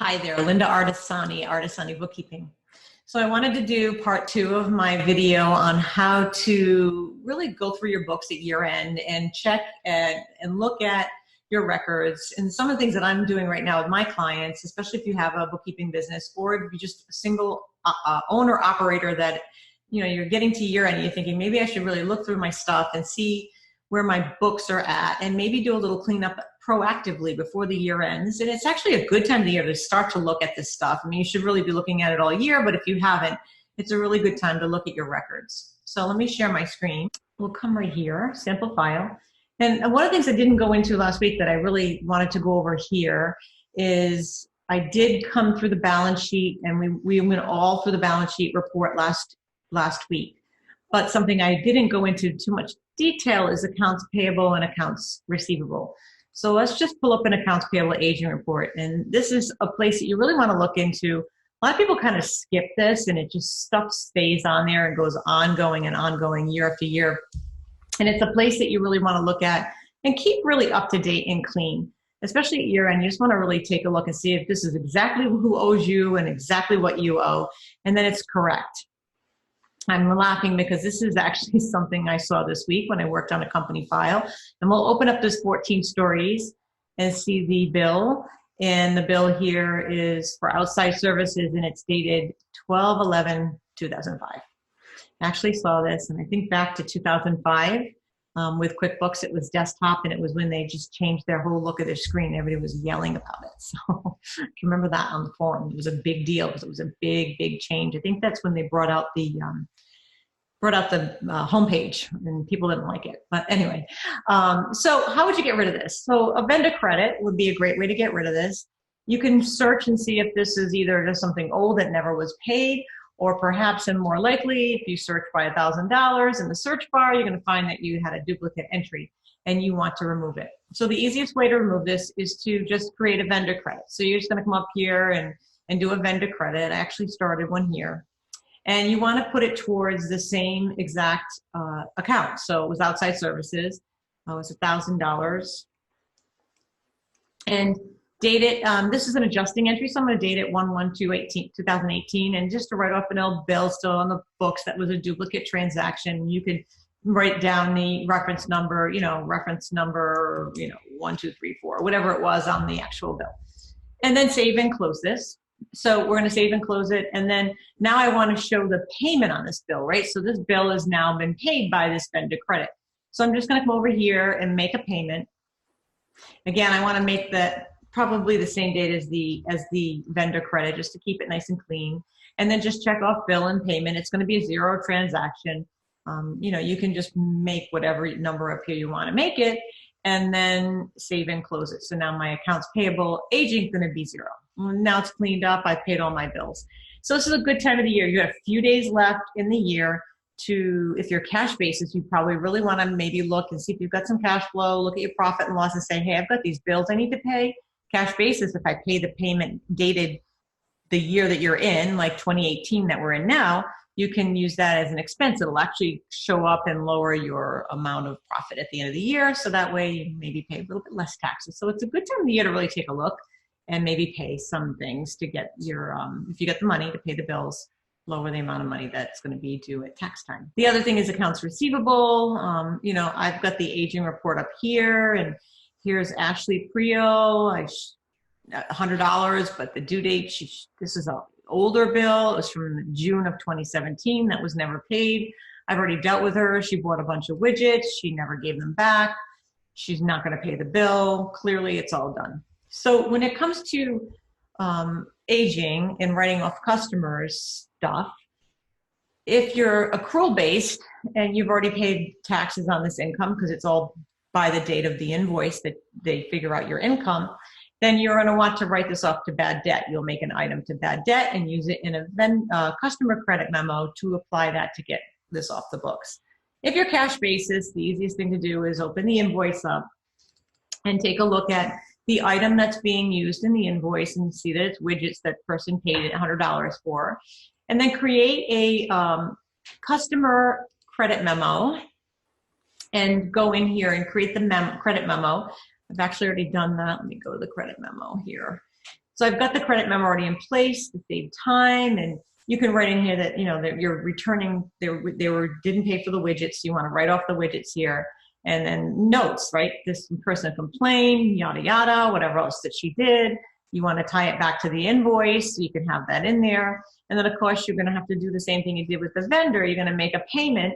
Hi there, Linda Artisani, Artisani Bookkeeping. So I wanted to do part 2 of my video on how to really go through your books at year end and check and look at your records and some of the things that I'm doing right now with my clients, especially if you have a bookkeeping business or if you're just a single owner operator that you're getting to year end and you're thinking maybe I should really look through my stuff and see where my books are at and maybe do a little cleanup proactively before the year ends. And it's actually a good time of the year to start to look at this stuff. I mean, you should really be looking at it all year, but if you haven't, it's a really good time to look at your records. So let me share my screen. We'll come right here, sample file. And one of the things I didn't go into last week that I really wanted to go over here is I did come through the balance sheet, and we went all through the balance sheet report last week. But something I didn't go into too much detail is accounts payable and accounts receivable. So let's just pull up an accounts payable aging report. And this is a place that you really want to look into. A lot of people kind of skip this and it just stuff stays on there and goes ongoing and ongoing year after year. And it's a place that you really want to look at and keep really up to date and clean, especially at year end. You just want to really take a look and see if this is exactly who owes you and exactly what you owe, and then it's correct. I'm laughing because this is actually something I saw this week when I worked on a company file. And we'll open up this 14 stories and see the bill. And the bill here is for outside services, and it's dated 12/11/2005. I actually saw this, and I think back to 2005 with QuickBooks. It was desktop, and it was when they just changed their whole look of their screen. Everybody was yelling about it. So I can remember that on the forum. It was a big deal because it was a big, big change. I think that's when they brought out the homepage, and people didn't like it. But anyway, so how would you get rid of this? So a vendor credit would be a great way to get rid of this. You can search and see if this is either just something old that never was paid, or perhaps, and more likely, if you search by $1,000 in the search bar, you're going to find that you had a duplicate entry and you want to remove it. So the easiest way to remove this is to just create a vendor credit. So you're just going to come up here and do a vendor credit. I actually started one here. And you want to put it towards the same exact account. So it was outside services. It was $1,000. And date it. This is an adjusting entry, so I'm going to date it 1/1/2018. And just to write off an old bill still on the books that was a duplicate transaction, you could write down the reference number, 1, 2, 3, 4, whatever it was on the actual bill. And then save and close this. So we're going to save and close it. And then now I want to show the payment on this bill, right? So this bill has now been paid by this vendor credit. So I'm just going to come over here and make a payment. Again, I want to make that probably the same date as the vendor credit, just to keep it nice and clean. And then just check off bill and payment. It's going to be a 0 transaction. You can just make whatever number up here you want to make it, and then save and close it. So now my accounts payable aging is going to be 0. Now it's cleaned up. I've paid all my bills. So this is a good time of the year. You have a few days left in the year to, if you're cash basis, you probably really want to maybe look and see if you've got some cash flow, look at your profit and loss and say, hey, I've got these bills I need to pay. Cash basis, if I pay the payment dated the year that you're in, like 2018 that we're in now, you can use that as an expense. It'll actually show up and lower your amount of profit at the end of the year. So that way you maybe pay a little bit less taxes. So it's a good time of the year to really take a look and maybe pay some things to get your, if you get the money to pay the bills, lower the amount of money that's going to be due at tax time. The other thing is accounts receivable. I've got the aging report up here, and here's Ashley Prio, $100, but the due date, this is an older bill. It was from June of 2017 that was never paid. I've already dealt with her. She bought a bunch of widgets. She never gave them back. She's not going to pay the bill. Clearly, it's all done. So when it comes to aging and writing off customers' stuff, if you're accrual-based and you've already paid taxes on this income because it's all by the date of the invoice that they figure out your income, then you're going to want to write this off to bad debt. You'll make an item to bad debt and use it in a customer credit memo to apply that to get this off the books. If you're cash basis, the easiest thing to do is open the invoice up and take a look at the item that's being used in the invoice and see that it's widgets that person paid $100 for. And then create a customer credit memo and go in here and create the credit memo. I've actually already done that. Let me go to the credit memo here. So I've got the credit memo already in place to save time, and you can write in here that, you know, that you're returning, didn't pay for the widgets. So you want to write off the widgets here. And then notes, right? This person complained, yada, yada, whatever else that she did. You want to tie it back to the invoice, so you can have that in there. And then, of course, you're going to have to do the same thing you did with the vendor. You're going to make a payment.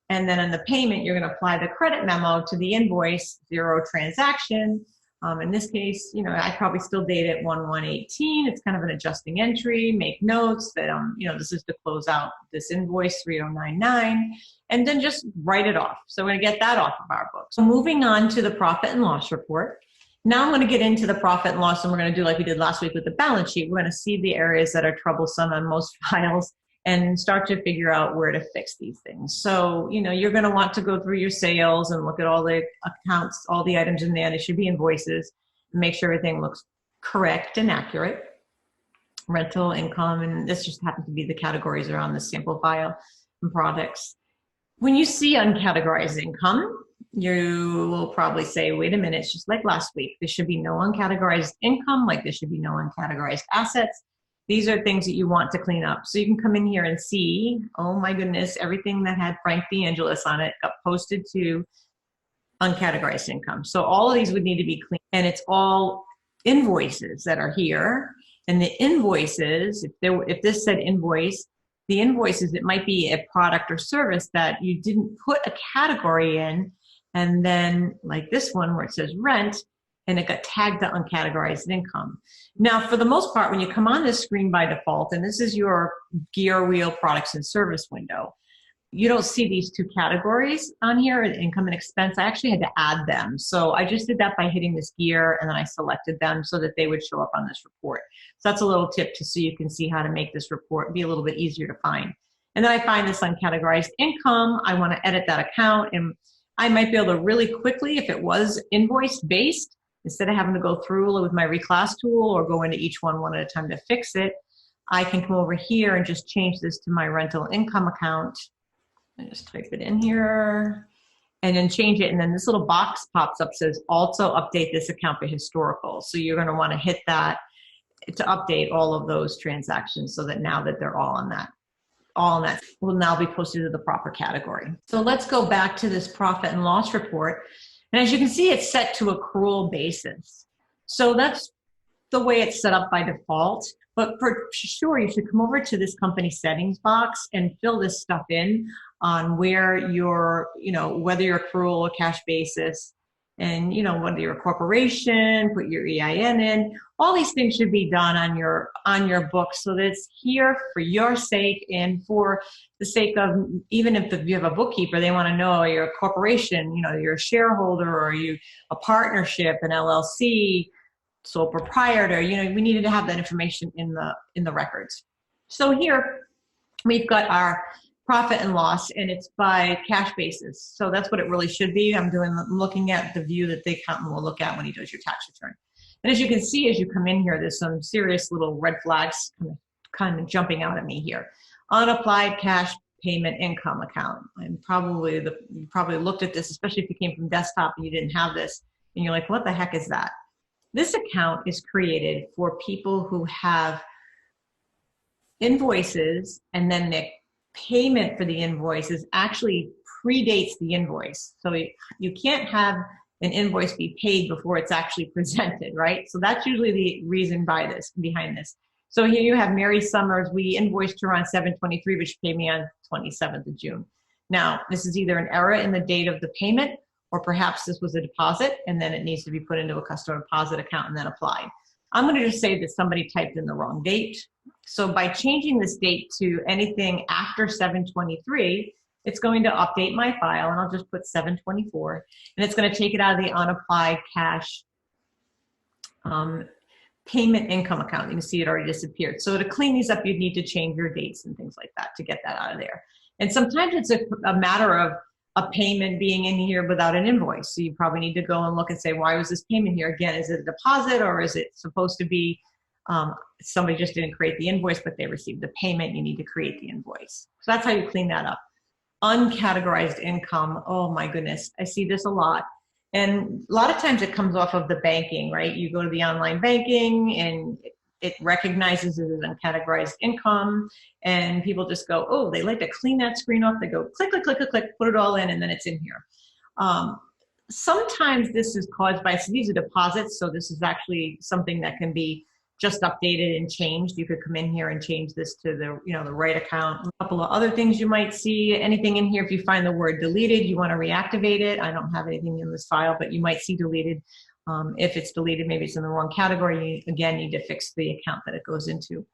And then in the payment, you're going to apply the credit memo to the invoice, 0 transaction. In this case, you know, I probably still date it 1/1/18. It's kind of an adjusting entry. Make notes that, you know, this is to close out this invoice 3099, and then just write it off. So we're going to get that off of our books. So moving on to the profit and loss report. Now I'm going to get into the profit and loss, and we're going to do like we did last week with the balance sheet. We're going to see the areas that are troublesome on most files and start to figure out where to fix these things. So, you know, you're going to want to go through your sales and look at all the accounts, all the items in there. They should be invoices, and make sure everything looks correct and accurate. Rental income, and this just happens to be the categories around the sample file and products. When you see uncategorized income, you will probably say, wait a minute, it's just like last week. There should be no uncategorized income, like there should be no uncategorized assets. These are things that you want to clean up. So you can come in here and see, oh my goodness, everything that had Frank DeAngelis on it got posted to uncategorized income. So all of these would need to be cleaned, and it's all invoices that are here. And the invoices, if this said invoice, the invoices, it might be a product or service that you didn't put a category in, and then like this one where it says rent, and it got tagged to uncategorized income. Now, for the most part, when you come on this screen by default, and this is your gear wheel products and service window, you don't see these two categories on here, income and expense. I actually had to add them. So I just did that by hitting this gear, and then I selected them so that they would show up on this report. So that's a little tip just so you can see how to make this report be a little bit easier to find. And then I find this uncategorized income. I want to edit that account, and I might be able to really quickly, if it was invoice based, instead of having to go through with my reclass tool or go into each one at a time to fix it, I can come over here and just change this to my rental income account. I just type it in here and then change it. And then this little box pops up, says also update this account for historical. So you're going to want to hit that to update all of those transactions so that now that they're all on that will now be posted to the proper category. So let's go back to this profit and loss report. And as you can see, it's set to accrual basis. So that's the way it's set up by default. But for sure, you should come over to this company settings box and fill this stuff in on where you're, you know, whether you're accrual or cash basis, and, you know, whether you're a corporation, put your EIN in. All these things should be done on your book, so that it's here for your sake and for the sake of, even if you have a bookkeeper, they want to know, you're a corporation, you know, you're a shareholder, or are you a partnership, an LLC, sole proprietor. You know, we needed to have that information in the records. So here we've got our profit and loss, and it's by cash basis. So that's what it really should be. I'm looking at the view that the accountant will look at when he does your tax return. And as you can see, as you come in here, there's some serious little red flags kind of jumping out at me here. Unapplied cash payment income account. And you probably looked at this, especially if you came from desktop and you didn't have this, and you're like, what the heck is that? This account is created for people who have invoices, and then the payment for the invoices actually predates the invoice. So you can't have an invoice be paid before it's actually presented, right? So that's usually the reason behind this. So here you have Mary Summers. We invoiced her on 7/23, which paid me on 27th of June. Now, this is either an error in the date of the payment, or perhaps this was a deposit, and then it needs to be put into a customer deposit account and then applied. I'm going to just say that somebody typed in the wrong date. So by changing this date to anything after 7/23, it's going to update my file, and I'll just put 7/24, and it's going to take it out of the unapplied cash payment income account. You can see it already disappeared. So to clean these up, you'd need to change your dates and things like that to get that out of there. And sometimes it's a matter of a payment being in here without an invoice. So you probably need to go and look and say, why was this payment here? Again, is it a deposit, or is it supposed to be somebody just didn't create the invoice, but they received the payment? You need to create the invoice. So that's how you clean that up. Uncategorized income. Oh my goodness. I see this a lot. And a lot of times it comes off of the banking, right? You go to the online banking and it recognizes it as uncategorized income, and people just go, oh, they like to clean that screen off. They go click, click, click, click, click, put it all in, and then it's in here. Sometimes this is caused by, so these are deposits, so this is actually something that can be just updated and changed. You could come in here and change this to the, the right account. A couple of other things you might see, anything in here, if you find the word deleted, you want to reactivate it. I don't have anything in this file, but you might see deleted. If it's deleted, maybe it's in the wrong category. You, again, need to fix the account that it goes into.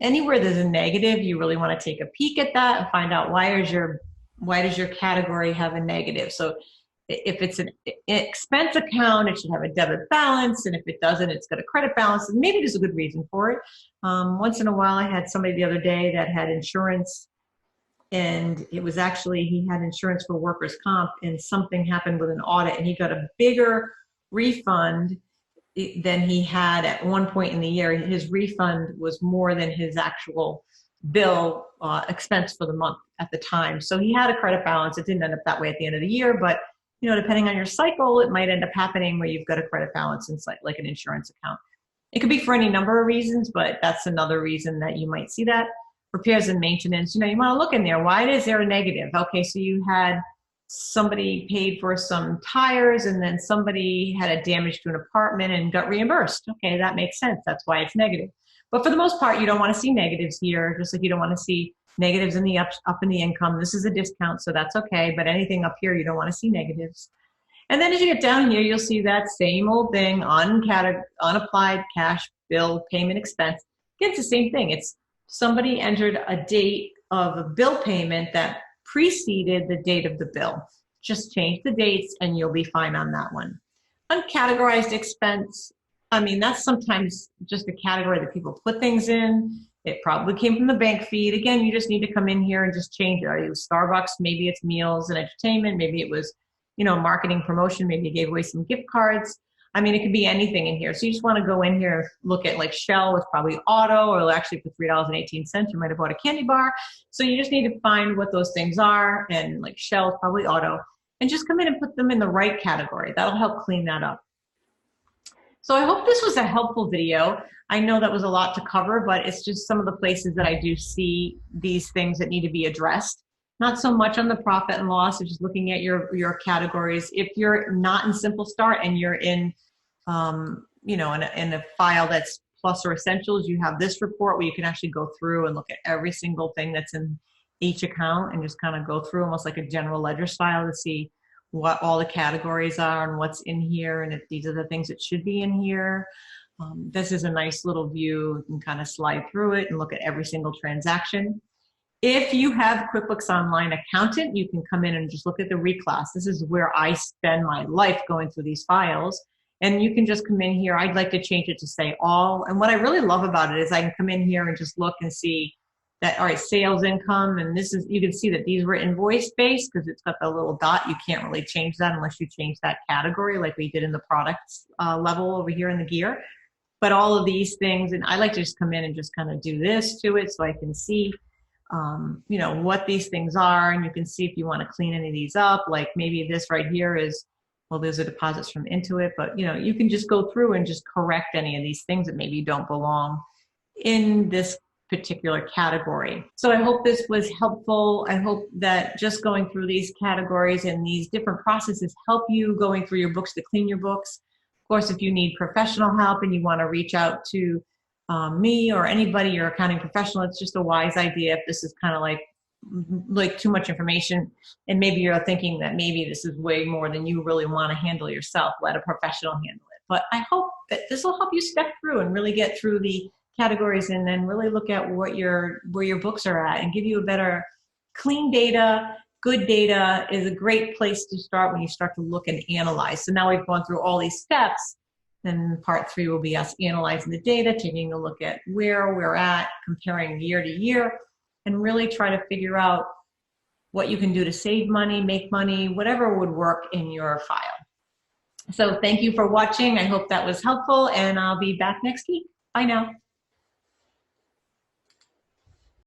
Anywhere there's a negative, you really want to take a peek at that and find out why does your category have a negative. So if it's an expense account, it should have a debit balance, and if it doesn't, it's got a credit balance, and maybe there's a good reason for it. Once in a while, I had somebody the other day that had insurance, and it was actually, he had insurance for workers' comp, and something happened with an audit, and he got a bigger refund than he had at one point in the year. His refund was more than his actual bill expense for the month at the time. So he had a credit balance. It didn't end up that way at the end of the year, but depending on your cycle, it might end up happening where you've got a credit balance inside, like an insurance account. It could be for any number of reasons, but that's another reason that you might see that. Repairs and maintenance, you want to look in there. Why is there a negative? Okay, so you had somebody paid for some tires, and then somebody had a damage to an apartment and got reimbursed. Okay, that makes sense. That's why it's negative. But for the most part, you don't want to see negatives here, just like you don't want to see negatives in the up in the income. This is a discount, so that's okay. But anything up here, you don't want to see negatives. And then as you get down here, you'll see that same old thing, unapplied cash bill payment expense. Again, it's the same thing. It's somebody entered a date of a bill payment that preceded the date of the bill. Just change the dates and you'll be fine on that one. Uncategorized expense, that's sometimes just a category that people put things in. It probably came from the bank feed. Again, you just need to come in here and just change it. It was Starbucks, maybe it's meals and entertainment, maybe it was, marketing promotion, maybe you gave away some gift cards. It could be anything in here. So you just want to go in here and look at, like, Shell was probably auto, or actually for $3.18, you might have bought a candy bar. So you just need to find what those things are, and like Shell is probably auto, and just come in and put them in the right category. That'll help clean that up. So I hope this was a helpful video. I know that was a lot to cover, but it's just some of the places that I do see these things that need to be addressed. Not so much on the profit and loss, it's just looking at your categories. If you're not in Simple Start and you're in, in a file that's Plus or Essentials, you have this report where you can actually go through and look at every single thing that's in each account and just kind of go through almost like a general ledger style to see what all the categories are and what's in here, and if these are the things that should be in here. This is a nice little view. You can kind of slide through it and look at every single transaction. If you have QuickBooks Online Accountant, you can come in and just look at the reclass. This is where I spend my life going through these files. And you can just come in here. I'd like to change it to say all. And what I really love about it is I can come in here and just look and see that, all right, sales income. And this is, you can see that these were invoice based because it's got the little dot. You can't really change that unless you change that category like we did in the products level over here in the gear. But all of these things, and I like to just come in and just kind of do this to it so I can see what these things are. And you can see if you want to clean any of these up, like maybe this right here is, well, those are deposits from Intuit, but you can just go through and just correct any of these things that maybe don't belong in this particular category. So I hope this was helpful. I hope that just going through these categories and these different processes help you going through your books to clean your books. Of course, if you need professional help and you want to reach out to me or anybody, your accounting professional, it's just a wise idea if this is kind of like too much information and maybe you're thinking that maybe this is way more than you really want to handle yourself. Let a professional handle it. But I hope that this will help you step through and really get through the categories and then really look at where your books are at and give you a better clean data. Good data is a great place to start when you start to look and analyze. So now we've gone through all these steps. Then part 3 will be us analyzing the data, taking a look at where we're at, comparing year to year, and really try to figure out what you can do to save money, make money, whatever would work in your file. So thank you for watching. I hope that was helpful, and I'll be back next week. Bye now.